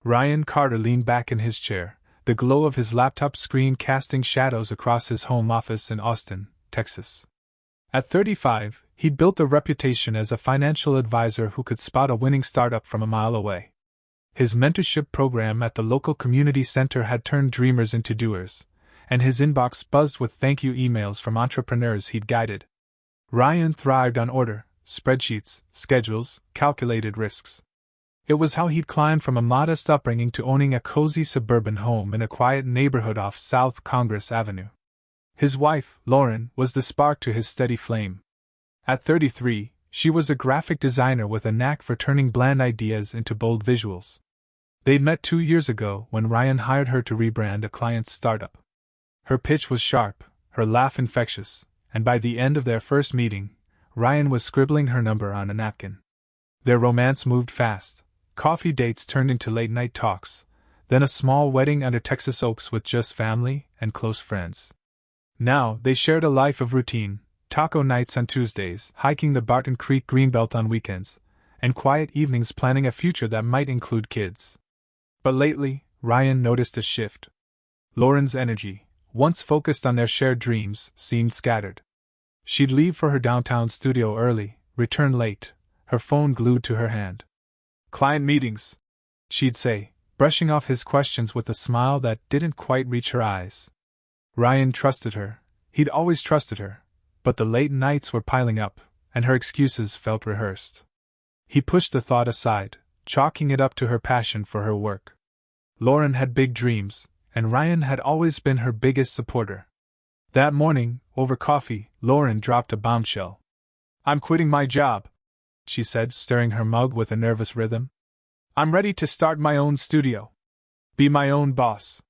Ryan Carter leaned back in his chair, the glow of his laptop screen casting shadows across his home office in Austin, Texas. At 35, he'd built a reputation as a financial advisor who could spot a winning startup from a mile away. His mentorship program at the local community center had turned dreamers into doers, and his inbox buzzed with thank you emails from entrepreneurs he'd guided. Ryan thrived on order, spreadsheets, schedules, calculated risks. It was how he'd climbed from a modest upbringing to owning a cozy suburban home in a quiet neighborhood off South Congress Avenue. His wife, Lauren, was the spark to his steady flame. At 33, she was a graphic designer with a knack for turning bland ideas into bold visuals. They'd met 2 years ago when Ryan hired her to rebrand a client's startup. Her pitch was sharp, her laugh infectious, and by the end of their first meeting, Ryan was scribbling her number on a napkin. Their romance moved fast. Coffee dates turned into late-night talks, then a small wedding under Texas oaks with just family and close friends. Now, they shared a life of routine, taco nights on Tuesdays, hiking the Barton Creek Greenbelt on weekends, and quiet evenings planning a future that might include kids. But lately, Ryan noticed a shift. Lauren's energy, once focused on their shared dreams, seemed scattered. She'd leave for her downtown studio early, return late, her phone glued to her hand. "Client meetings," she'd say, brushing off his questions with a smile that didn't quite reach her eyes. Ryan trusted her. He'd always trusted her. But the late nights were piling up, and her excuses felt rehearsed. He pushed the thought aside, chalking it up to her passion for her work. Lauren had big dreams, and Ryan had always been her biggest supporter. That morning, over coffee, Lauren dropped a bombshell. "I'm quitting my job," she said, stirring her mug with a nervous rhythm. "I'm ready to start my own studio. Be my own boss."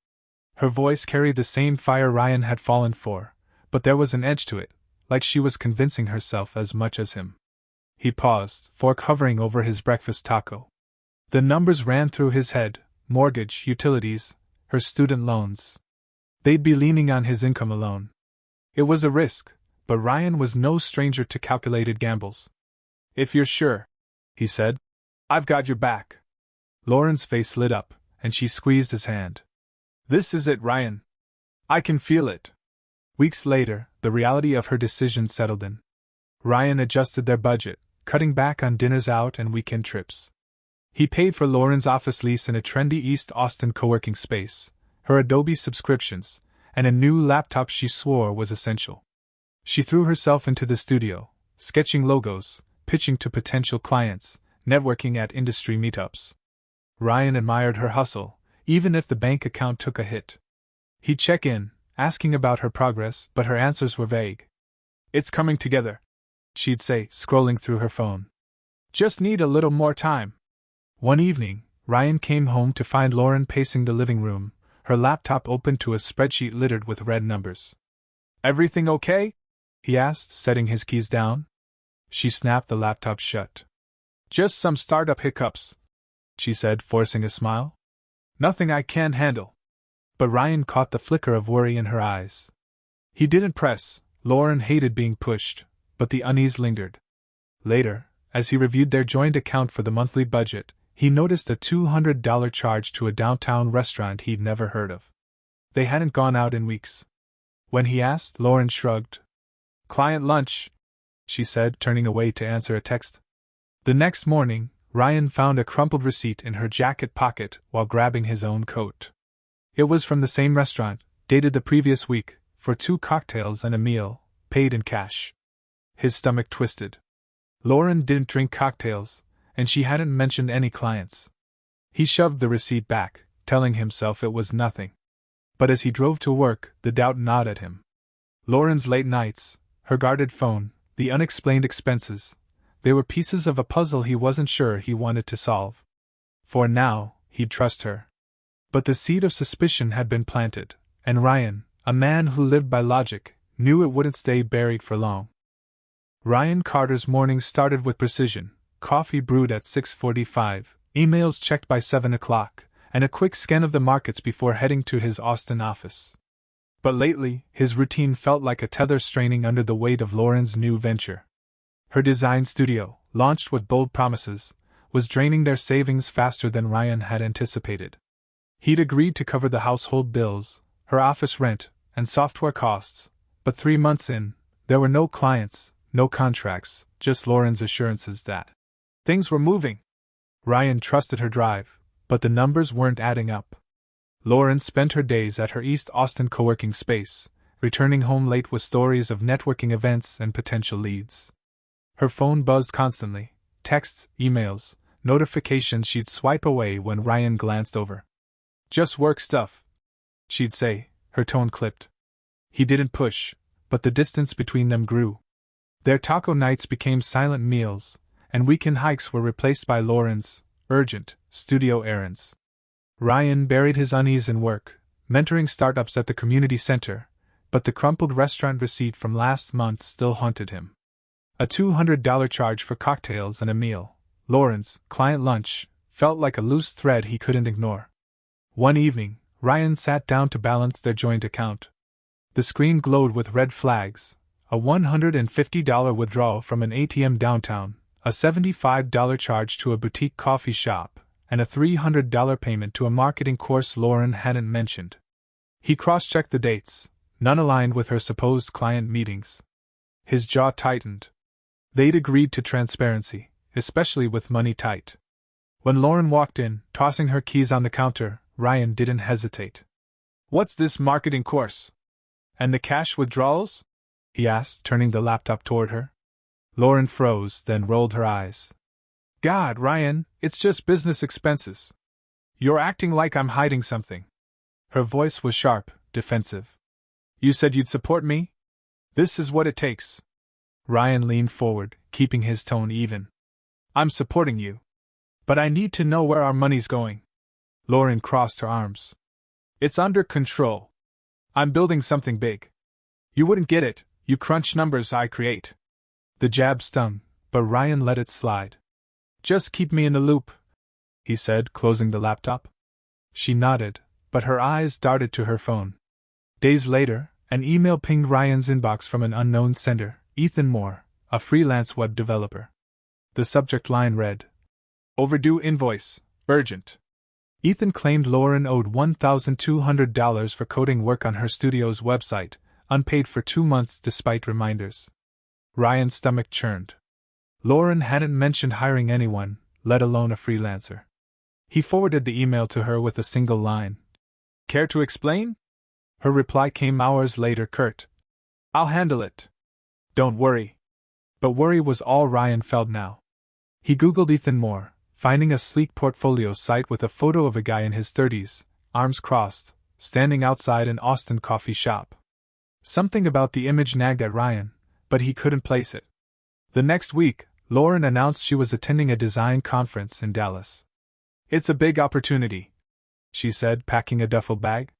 Her voice carried the same fire Ryan had fallen for, but there was an edge to it, like she was convincing herself as much as him. He paused, fork hovering over his breakfast taco. The numbers ran through his head: mortgage, utilities, her student loans. They'd be leaning on his income alone. It was a risk, but Ryan was no stranger to calculated gambles. "If you're sure," he said, "I've got your back." Lauren's face lit up, and she squeezed his hand. "This is it, Ryan. I can feel it." Weeks later, the reality of her decision settled in. Ryan adjusted their budget, cutting back on dinners out and weekend trips. He paid for Lauren's office lease in a trendy East Austin co-working space, her Adobe subscriptions, and a new laptop she swore was essential. She threw herself into the studio, sketching logos, pitching to potential clients, networking at industry meetups. Ryan admired her hustle, even if the bank account took a hit. He'd check in, asking about her progress, but her answers were vague. "It's coming together," she'd say, scrolling through her phone. "Just need a little more time." One evening, Ryan came home to find Lauren pacing the living room, her laptop open to a spreadsheet littered with red numbers. "Everything okay?" he asked, setting his keys down. She snapped the laptop shut. "Just some startup hiccups," she said, forcing a smile. "Nothing I can't handle." But Ryan caught the flicker of worry in her eyes. He didn't press. Lauren hated being pushed, but the unease lingered. Later, as he reviewed their joint account for the monthly budget, he noticed a $200 charge to a downtown restaurant he'd never heard of. They hadn't gone out in weeks. When he asked, Lauren shrugged. "Client lunch," she said, turning away to answer a text. The next morning, Ryan found a crumpled receipt in her jacket pocket while grabbing his own coat. It was from the same restaurant, dated the previous week, for 2 cocktails and a meal, paid in cash. His stomach twisted. Lauren didn't drink cocktails, and she hadn't mentioned any clients. He shoved the receipt back, telling himself it was nothing. But as he drove to work, the doubt gnawed at him. Lauren's late nights, her guarded phone, the unexplained expenses, they were pieces of a puzzle he wasn't sure he wanted to solve. For now, he'd trust her. But the seed of suspicion had been planted, and Ryan, a man who lived by logic, knew it wouldn't stay buried for long. Ryan Carter's mornings started with precision: coffee brewed at 6:45, emails checked by 7 o'clock, and a quick scan of the markets before heading to his Austin office. But lately, his routine felt like a tether straining under the weight of Lauren's new venture. Her design studio, launched with bold promises, was draining their savings faster than Ryan had anticipated. He'd agreed to cover the household bills, her office rent, and software costs, but 3 months in, there were no clients, no contracts, just Lauren's assurances that things were moving. Ryan trusted her drive, but the numbers weren't adding up. Lauren spent her days at her East Austin co-working space, returning home late with stories of networking events and potential leads. Her phone buzzed constantly, texts, emails, notifications she'd swipe away when Ryan glanced over. "Just work stuff," she'd say, her tone clipped. He didn't push, but the distance between them grew. Their taco nights became silent meals, and weekend hikes were replaced by Lauren's urgent studio errands. Ryan buried his unease in work, mentoring startups at the community center, but the crumpled restaurant receipt from last month still haunted him. A $200 charge for cocktails and a meal, Lauren's client lunch, felt like a loose thread he couldn't ignore. One evening, Ryan sat down to balance their joint account. The screen glowed with red flags: a $150 withdrawal from an ATM downtown, a $75 charge to a boutique coffee shop, and a $300 payment to a marketing course Lauren hadn't mentioned. He cross-checked the dates, none aligned with her supposed client meetings. His jaw tightened. They'd agreed to transparency, especially with money tight. When Lauren walked in, tossing her keys on the counter, Ryan didn't hesitate. "What's this marketing course? And the cash withdrawals?" he asked, turning the laptop toward her. Lauren froze, then rolled her eyes. "God, Ryan, it's just business expenses. You're acting like I'm hiding something." Her voice was sharp, defensive. "You said you'd support me? This is what it takes." Ryan leaned forward, keeping his tone even. "I'm supporting you. But I need to know where our money's going." Lauren crossed her arms. "It's under control. I'm building something big. You wouldn't get it, you crunch numbers I create." The jab stung, but Ryan let it slide. "Just keep me in the loop," he said, closing the laptop. She nodded, but her eyes darted to her phone. Days later, an email pinged Ryan's inbox from an unknown sender, Ethan Moore, a freelance web developer. The subject line read, "Overdue invoice, urgent." Ethan claimed Lauren owed $1,200 for coding work on her studio's website, unpaid for 2 months despite reminders. Ryan's stomach churned. Lauren hadn't mentioned hiring anyone, let alone a freelancer. He forwarded the email to her with a single line. "Care to explain?" Her reply came hours later, curt. "I'll handle it. Don't worry." But worry was all Ryan felt now. He Googled Ethan Moore, finding a sleek portfolio site with a photo of a guy in his 30s, arms crossed, standing outside an Austin coffee shop. Something about the image nagged at Ryan, but he couldn't place it. The next week, Lauren announced she was attending a design conference in Dallas. "It's a big opportunity," she said, packing a duffel bag.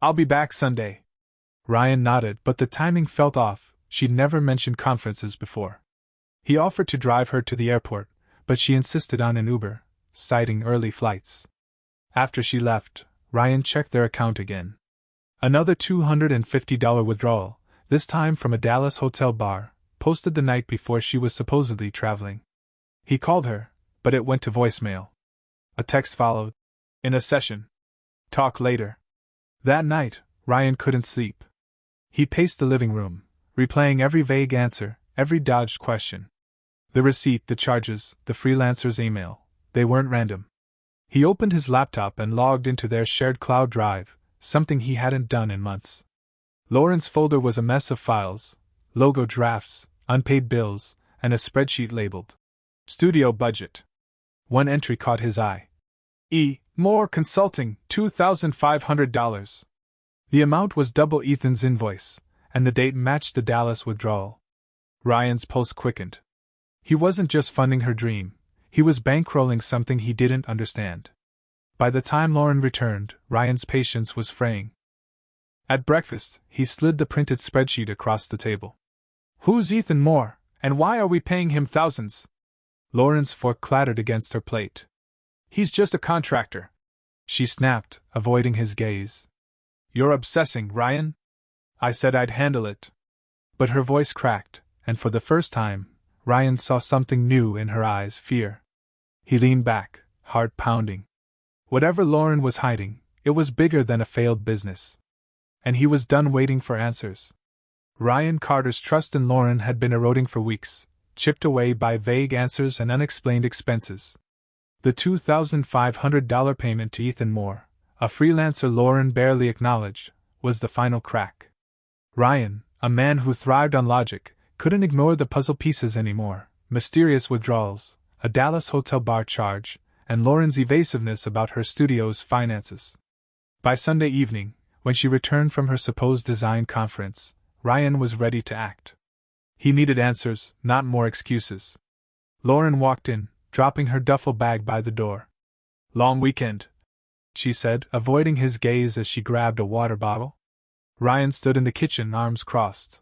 "I'll be back Sunday." Ryan nodded, but the timing felt off. She'd never mentioned conferences before. He offered to drive her to the airport, but she insisted on an Uber, citing early flights. After she left, Ryan checked their account again. Another $250 withdrawal, this time from a Dallas hotel bar, posted the night before she was supposedly traveling. He called her, but it went to voicemail. A text followed. "In a session. Talk later." That night, Ryan couldn't sleep. He paced the living room, replaying every vague answer, every dodged question. The receipt, the charges, the freelancer's email, they weren't random. He opened his laptop and logged into their shared cloud drive, something he hadn't done in months. Lauren's folder was a mess of files, logo drafts, unpaid bills, and a spreadsheet labeled "Studio Budget." One entry caught his eye. Moore Consulting, $2,500. The amount was double Ethan's invoice, and the date matched the Dallas withdrawal. Ryan's pulse quickened. He wasn't just funding her dream, he was bankrolling something he didn't understand. By the time Lauren returned, Ryan's patience was fraying. At breakfast, he slid the printed spreadsheet across the table. "Who's Ethan Moore, and why are we paying him thousands?" Lauren's fork clattered against her plate. "He's just a contractor," she snapped, avoiding his gaze. "You're obsessing, Ryan. I said I'd handle it." But her voice cracked, and for the first time, Ryan saw something new in her eyes: fear. He leaned back, heart pounding. Whatever Lauren was hiding, it was bigger than a failed business. And he was done waiting for answers. Ryan Carter's trust in Lauren had been eroding for weeks, chipped away by vague answers and unexplained expenses. The $2,500 payment to Ethan Moore, a freelancer Lauren barely acknowledged, was the final crack. Ryan, a man who thrived on logic, couldn't ignore the puzzle pieces anymore: mysterious withdrawals, a Dallas hotel bar charge, and Lauren's evasiveness about her studio's finances. By Sunday evening, when she returned from her supposed design conference, Ryan was ready to act. He needed answers, not more excuses. Lauren walked in, dropping her duffel bag by the door. "Long weekend," she said, avoiding his gaze as she grabbed a water bottle. Ryan stood in the kitchen, arms crossed.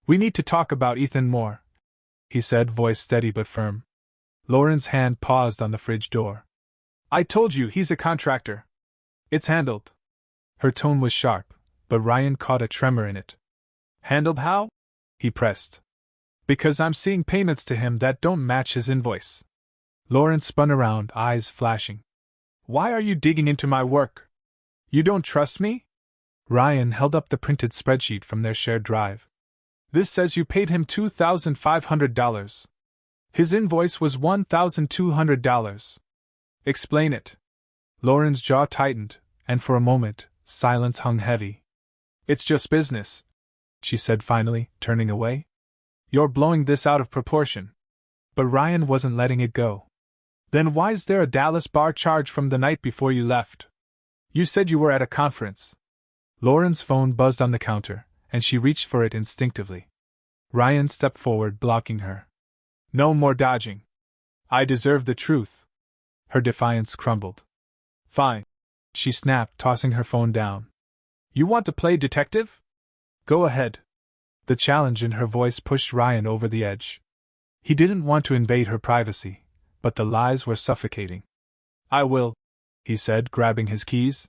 "We need to talk about Ethan Moore," he said, voice steady but firm. Lauren's hand paused on the fridge door. "I told you he's a contractor. It's handled." Her tone was sharp, but Ryan caught a tremor in it. "Handled how?" he pressed. "Because I'm seeing payments to him that don't match his invoice." Lauren spun around, eyes flashing. "Why are you digging into my work? You don't trust me?" Ryan held up the printed spreadsheet from their shared drive. "This says you paid him $2,500. His invoice was $1,200. Explain it." Lauren's jaw tightened, and for a moment, silence hung heavy. "It's just business," she said finally, turning away. "You're blowing this out of proportion." But Ryan wasn't letting it go. "Then why's there a Dallas bar charge from the night before you left? You said you were at a conference." Lauren's phone buzzed on the counter, and she reached for it instinctively. Ryan stepped forward, blocking her. "No more dodging. I deserve the truth." Her defiance crumbled. "Fine," she snapped, tossing her phone down. "You want to play detective? Go ahead." The challenge in her voice pushed Ryan over the edge. He didn't want to invade her privacy, but the lies were suffocating. "I will," he said, grabbing his keys.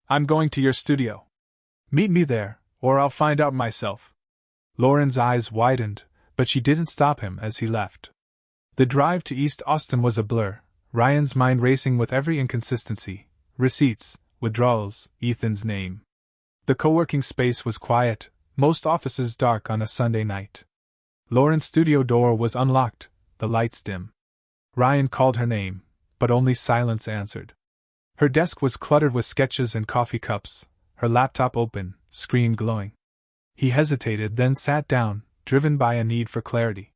"I'm going to your studio. Meet me there, or I'll find out myself." Lauren's eyes widened, but she didn't stop him as he left. The drive to East Austin was a blur, Ryan's mind racing with every inconsistency: receipts, withdrawals, Ethan's name. The co-working space was quiet, most offices dark on a Sunday night. Lauren's studio door was unlocked, the lights dim. Ryan called her name, but only silence answered. Her desk was cluttered with sketches and coffee cups, her laptop open, screen glowing. He hesitated, then sat down, driven by a need for clarity.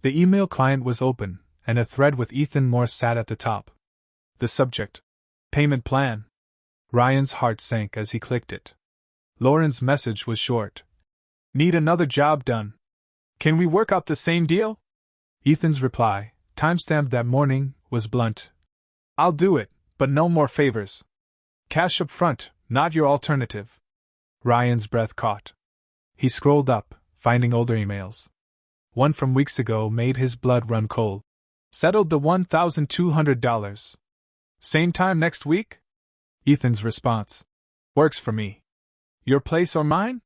The email client was open, and a thread with Ethan Moore sat at the top. The subject: payment plan. Ryan's heart sank as he clicked it. Lauren's message was short. "Need another job done. Can we work out the same deal?" Ethan's reply, timestamped that morning, was blunt. "I'll do it, but no more favors. Cash up front, not your alternative." Ryan's breath caught. He scrolled up, finding older emails. One from weeks ago made his blood run cold. "Settled the $1,200. Same time next week?" Ethan's response: "Works for me. Your place or mine?"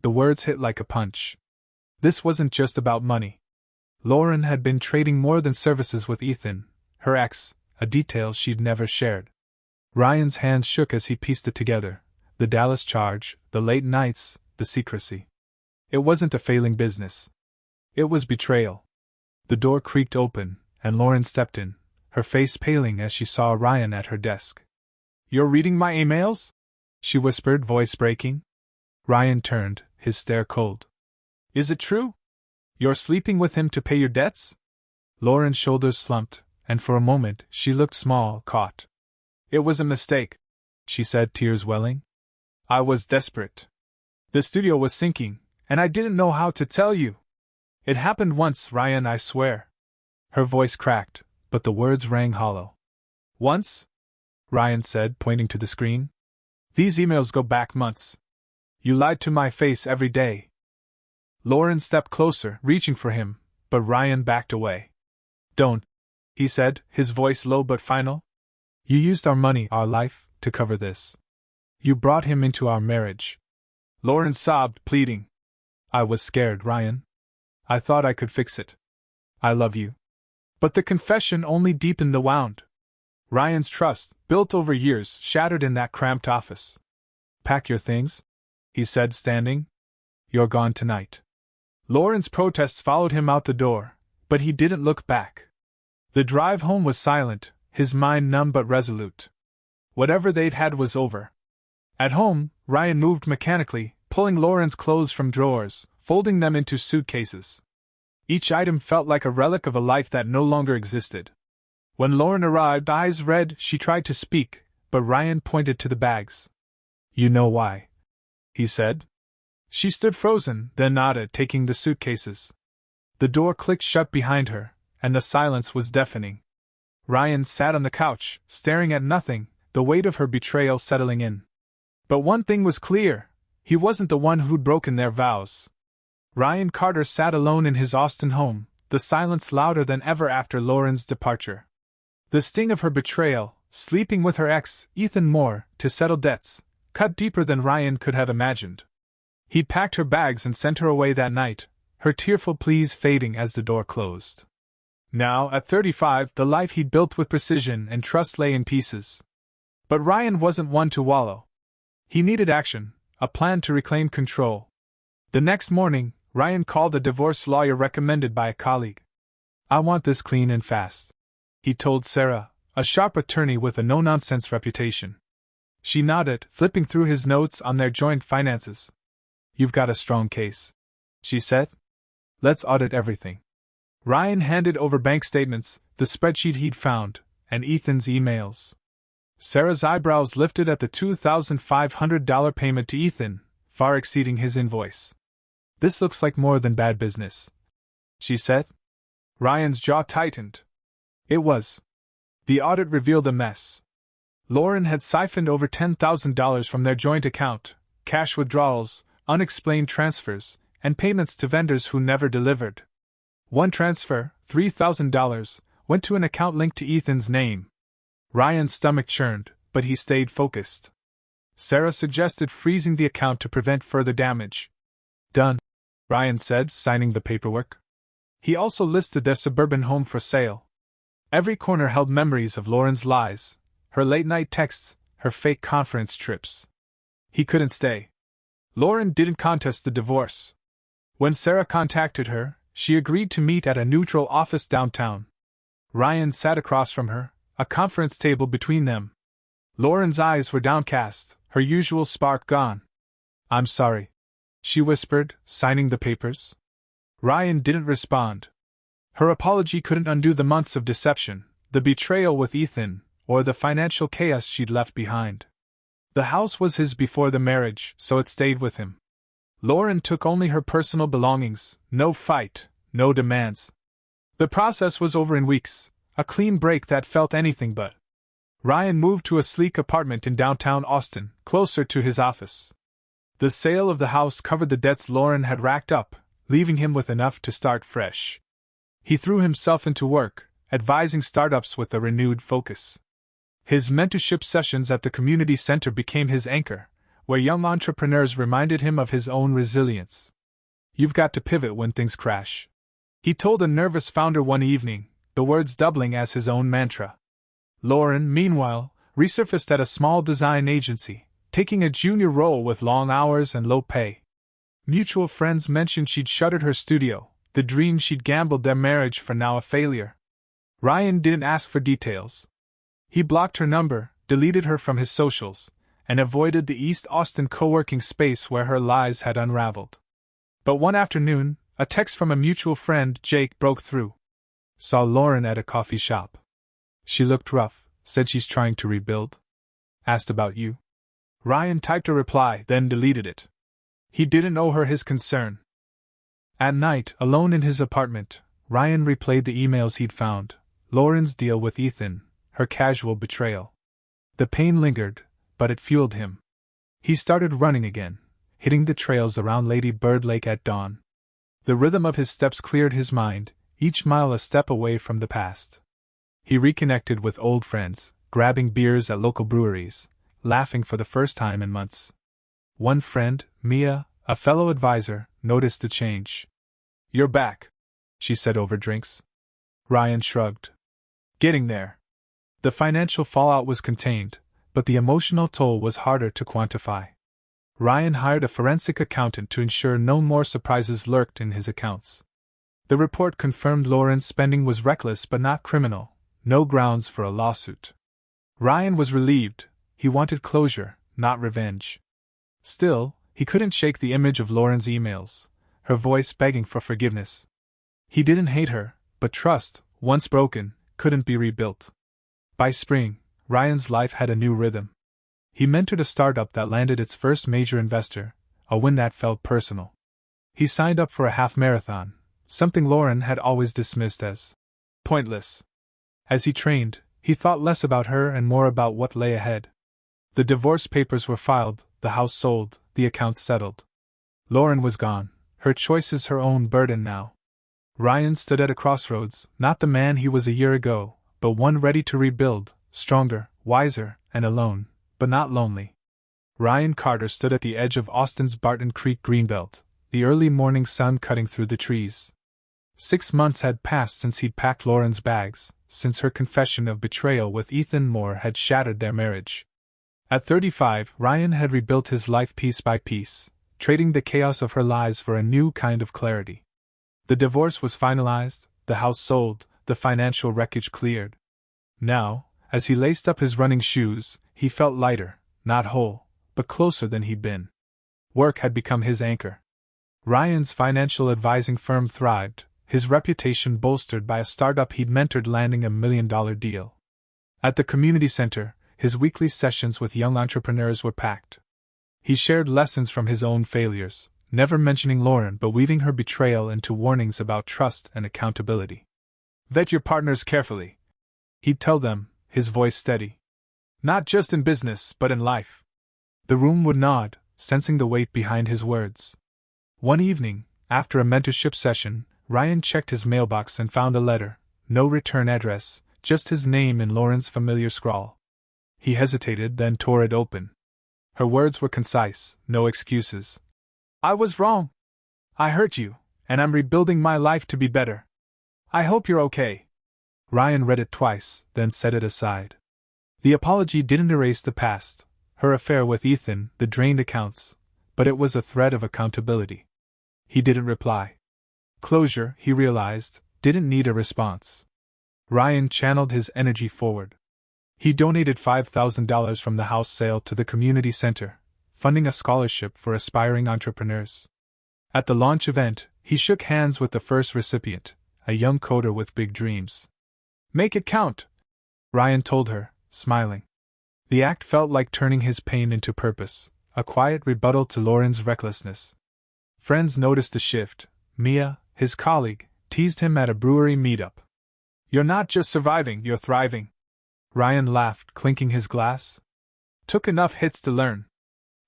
The words hit like a punch. This wasn't just about money. Lauren had been trading more than services with Ethan, her ex, a detail she'd never shared. Ryan's hands shook as he pieced it together: the Dallas charge, the late nights, the secrecy. It wasn't a failing business. It was betrayal. The door creaked open, and Lauren stepped in, her face paling as she saw Ryan at her desk. "You're reading my emails?" she whispered, voice breaking. Ryan turned, his stare cold. "Is it true? You're sleeping with him to pay your debts?" Lauren's shoulders slumped, and for a moment she looked small, caught. "It was a mistake," she said, tears welling. "I was desperate. The studio was sinking, and I didn't know how to tell you. It happened once, Ryan, I swear." Her voice cracked, but the words rang hollow. "Once?" Ryan said, pointing to the screen. "These emails go back months. You lied to my face every day." Lauren stepped closer, reaching for him, but Ryan backed away. "Don't," he said, his voice low but final. "You used our money, our life, to cover this. You brought him into our marriage." Lauren sobbed, pleading. "I was scared, Ryan. I thought I could fix it. I love you." But the confession only deepened the wound. Ryan's trust, built over years, shattered in that cramped office. "Pack your things," he said, standing. "You're gone tonight." Lauren's protests followed him out the door, but he didn't look back. The drive home was silent, his mind numb but resolute. Whatever they'd had was over. At home, Ryan moved mechanically, pulling Lauren's clothes from drawers, folding them into suitcases. Each item felt like a relic of a life that no longer existed. When Lauren arrived, eyes red, she tried to speak, but Ryan pointed to the bags. "You know why," he said. She stood frozen, then nodded, taking the suitcases. The door clicked shut behind her, and the silence was deafening. Ryan sat on the couch, staring at nothing, the weight of her betrayal settling in. But one thing was clear: he wasn't the one who'd broken their vows. Ryan Carter sat alone in his Austin home, the silence louder than ever after Lauren's departure. The sting of her betrayal, sleeping with her ex, Ethan Moore, to settle debts, cut deeper than Ryan could have imagined. He'd packed her bags and sent her away that night, her tearful pleas fading as the door closed. Now, at 35, the life he'd built with precision and trust lay in pieces. But Ryan wasn't one to wallow. He needed action, a plan to reclaim control. The next morning, Ryan called a divorce lawyer recommended by a colleague. "I want this clean and fast," he told Sarah, a sharp attorney with a no-nonsense reputation. She nodded, flipping through his notes on their joint finances. "You've got a strong case," she said. "Let's audit everything." Ryan handed over bank statements, the spreadsheet he'd found, and Ethan's emails. Sarah's eyebrows lifted at the $2,500 payment to Ethan, far exceeding his invoice. "This looks like more than bad business," she said. Ryan's jaw tightened. It was. The audit revealed a mess. Lauren had siphoned over $10,000 from their joint account, cash withdrawals, unexplained transfers, and payments to vendors who never delivered. One transfer, $3,000, went to an account linked to Ethan's name. Ryan's stomach churned, but he stayed focused. Sarah suggested freezing the account to prevent further damage. "Done," Ryan said, signing the paperwork. He also listed their suburban home for sale. Every corner held memories of Lauren's lies, her late-night texts, her fake conference trips. He couldn't stay. Lauren didn't contest the divorce. When Sarah contacted her, she agreed to meet at a neutral office downtown. Ryan sat across from her, a conference table between them. Lauren's eyes were downcast, her usual spark gone. "I'm sorry," she whispered, signing the papers. Ryan didn't respond. Her apology couldn't undo the months of deception, the betrayal with Ethan, or the financial chaos she'd left behind. The house was his before the marriage, so it stayed with him. Lauren took only her personal belongings, no fight, no demands. The process was over in weeks, a clean break that felt anything but. Ryan moved to a sleek apartment in downtown Austin, closer to his office. The sale of the house covered the debts Lauren had racked up, leaving him with enough to start fresh. He threw himself into work, advising startups with a renewed focus. His mentorship sessions at the community center became his anchor, where young entrepreneurs reminded him of his own resilience. "You've got to pivot when things crash," he told a nervous founder one evening, the words doubling as his own mantra. Lauren, meanwhile, resurfaced at a small design agency, taking a junior role with long hours and low pay. Mutual friends mentioned she'd shuttered her studio, the dream she'd gambled their marriage for now a failure. Ryan didn't ask for details. He blocked her number, deleted her from his socials, and avoided the East Austin co-working space where her lies had unraveled. But one afternoon, a text from a mutual friend, Jake, broke through. "Saw Lauren at a coffee shop. She looked rough, said she's trying to rebuild. Asked about you." Ryan typed a reply, then deleted it. He didn't owe her his concern. At night, alone in his apartment, Ryan replayed the emails he'd found, Lauren's deal with Ethan, her casual betrayal. The pain lingered, but it fueled him. He started running again, hitting the trails around Lady Bird Lake at dawn. The rhythm of his steps cleared his mind, each mile a step away from the past. He reconnected with old friends, grabbing beers at local breweries, laughing for the first time in months. One friend, Mia, a fellow advisor, noticed the change. "You're back," she said over drinks. Ryan shrugged. Getting there. The financial fallout was contained, but the emotional toll was harder to quantify. Ryan hired a forensic accountant to ensure no more surprises lurked in his accounts. The report confirmed Lauren's spending was reckless but not criminal, no grounds for a lawsuit. Ryan was relieved. He wanted closure, not revenge. Still, he couldn't shake the image of Lauren's emails, her voice begging for forgiveness. He didn't hate her, but trust, once broken, couldn't be rebuilt. By spring, Ryan's life had a new rhythm. He mentored a startup that landed its first major investor, a win that felt personal. He signed up for a half marathon, something Lauren had always dismissed as pointless. As he trained, he thought less about her and more about what lay ahead. The divorce papers were filed, the house sold, the accounts settled. Lauren was gone, her choices her own burden now. Ryan stood at a crossroads, not the man he was a year ago, but one ready to rebuild, stronger, wiser, and alone, but not lonely. Ryan Carter stood at the edge of Austin's Barton Creek greenbelt, the early morning sun cutting through the trees. 6 months had passed since he'd packed Lauren's bags, since her confession of betrayal with Ethan Moore had shattered their marriage. At 35, Ryan had rebuilt his life piece by piece, trading the chaos of her lies for a new kind of clarity. The divorce was finalized, the house sold, the financial wreckage cleared. Now, as he laced up his running shoes, he felt lighter, not whole, but closer than he'd been. Work had become his anchor. Ryan's financial advising firm thrived, his reputation bolstered by a startup he'd mentored landing a $1 million deal. At the community center, his weekly sessions with young entrepreneurs were packed. He shared lessons from his own failures, never mentioning Lauren but weaving her betrayal into warnings about trust and accountability. Vet your partners carefully, he'd tell them, his voice steady. Not just in business, but in life. The room would nod, sensing the weight behind his words. One evening, after a mentorship session, Ryan checked his mailbox and found a letter, no return address, just his name in Lauren's familiar scrawl. He hesitated, then tore it open. Her words were concise, no excuses. I was wrong. I hurt you, and I'm rebuilding my life to be better. I hope you're okay. Ryan read it twice, then set it aside. The apology didn't erase the past, her affair with Ethan, the drained accounts, but it was a thread of accountability. He didn't reply. Closure, he realized, didn't need a response. Ryan channeled his energy forward. He donated $5,000 from the house sale to the community center, funding a scholarship for aspiring entrepreneurs. At the launch event, he shook hands with the first recipient, a young coder with big dreams. Make it count, Ryan told her, smiling. The act felt like turning his pain into purpose, a quiet rebuttal to Lauren's recklessness. Friends noticed the shift. Mia, his colleague, teased him at a brewery meetup. You're not just surviving, you're thriving. Ryan laughed, clinking his glass. Took enough hits to learn.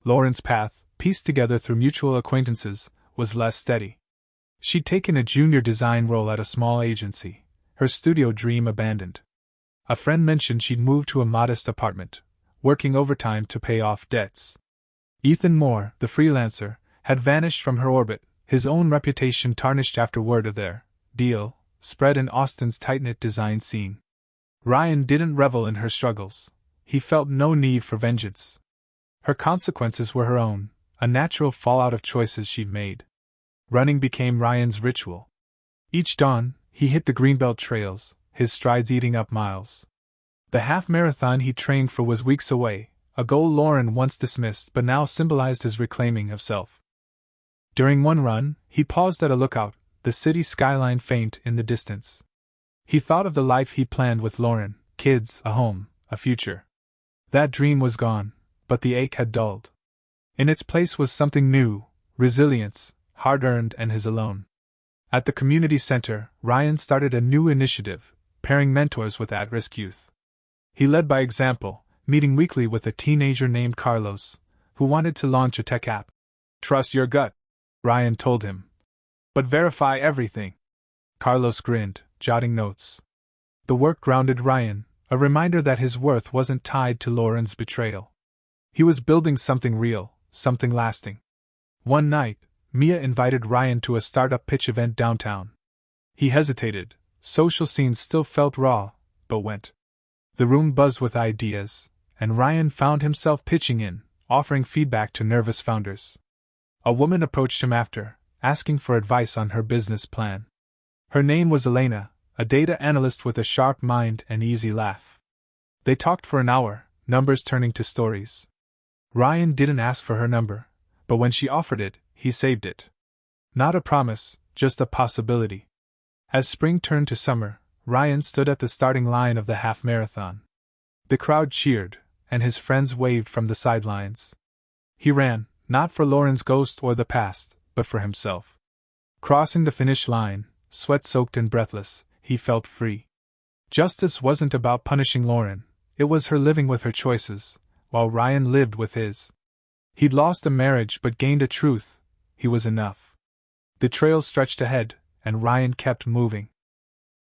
Lauren's path, pieced together through mutual acquaintances, was less steady. She'd taken a junior design role at a small agency, her studio dream abandoned. A friend mentioned she'd moved to a modest apartment, working overtime to pay off debts. Ethan Moore, the freelancer, had vanished from her orbit, his own reputation tarnished after word of their deal spread in Austin's tight-knit design scene. Ryan didn't revel in her struggles. He felt no need for vengeance. Her consequences were her own, a natural fallout of choices she'd made. Running became Ryan's ritual. Each dawn, he hit the greenbelt trails, his strides eating up miles. The half-marathon he trained for was weeks away, a goal Lauren once dismissed but now symbolized his reclaiming of self. During one run, he paused at a lookout, the city skyline faint in the distance. He thought of the life he planned with Lauren, kids, a home, a future. That dream was gone, but the ache had dulled. In its place was something new, resilience, hard-earned and his alone. At the community center, Ryan started a new initiative, pairing mentors with at-risk youth. He led by example, meeting weekly with a teenager named Carlos, who wanted to launch a tech app. Trust your gut, Ryan told him. But verify everything. Carlos grinned, jotting notes. The work grounded Ryan, a reminder that his worth wasn't tied to Lauren's betrayal. He was building something real, something lasting. One night, Mia invited Ryan to a startup pitch event downtown. He hesitated, social scenes still felt raw, but went. The room buzzed with ideas, and Ryan found himself pitching in, offering feedback to nervous founders. A woman approached him after, asking for advice on her business plan. Her name was Elena, a data analyst with a sharp mind and easy laugh. They talked for an hour, numbers turning to stories. Ryan didn't ask for her number, but when she offered it, he saved it. Not a promise, just a possibility. As spring turned to summer, Ryan stood at the starting line of the half marathon. The crowd cheered, and his friends waved from the sidelines. He ran, not for Lauren's ghost or the past, but for himself. Crossing the finish line, sweat-soaked and breathless, he felt free. Justice wasn't about punishing Lauren, it was her living with her choices, while Ryan lived with his. He'd lost a marriage but gained a truth: he was enough. The trail stretched ahead, and Ryan kept moving.